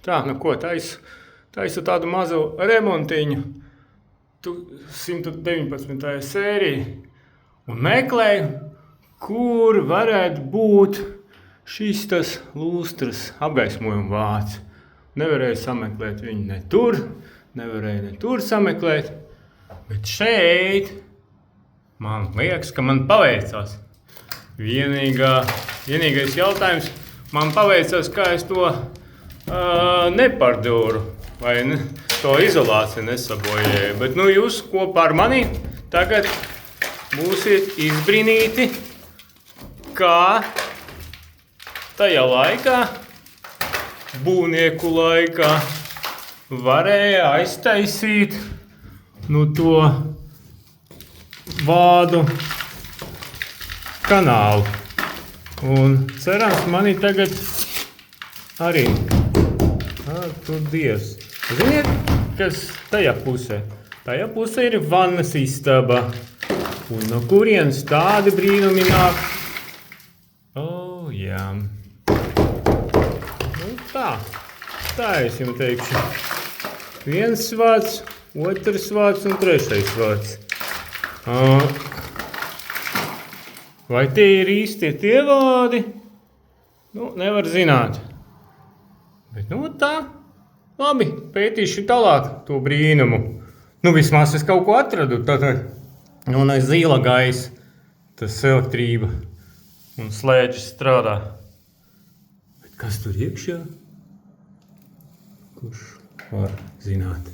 Tā, nu ko, taisu tādu mazu remontiņu, 119. sērija, un meklēju, kur varētu būt šis tas lūstras apgaismojuma vāts. Nevarēju sameklēt viņu ne tur, nevarēju ne tur sameklēt, bet šeit man liekas, ka man paveicās. Vienīgais jautājums, man paveicās, kā es to nepardūru, vai ne, to izolāciju nesabojēju. Bet nu jūs kopā ar mani tagad būsiet izbrīnīti, kā tajā laikā, būvnieku laikā, varēja aiztaisīt to vādu kanālu. Un cerams, mani tagad arī. Tur Dievs. Ziniet, kas tajā pusē? Tajā pusē ir vannas istaba. Un no kurienes tādi brīnumi nāk? Jā. Tā es jums teikšu. Viens vārds, otrs vārds un trešais vārds. Vai tie ir īsti tie vārdi? Nevar zināt. Bet tā. Labi, pētīšu tālāk to brīnumu. Vismaz es kaut ko atradu. No zila gaisa tas elektrība un slēdžis strādā. Bet kas tur iekšā? Kurš var zināt?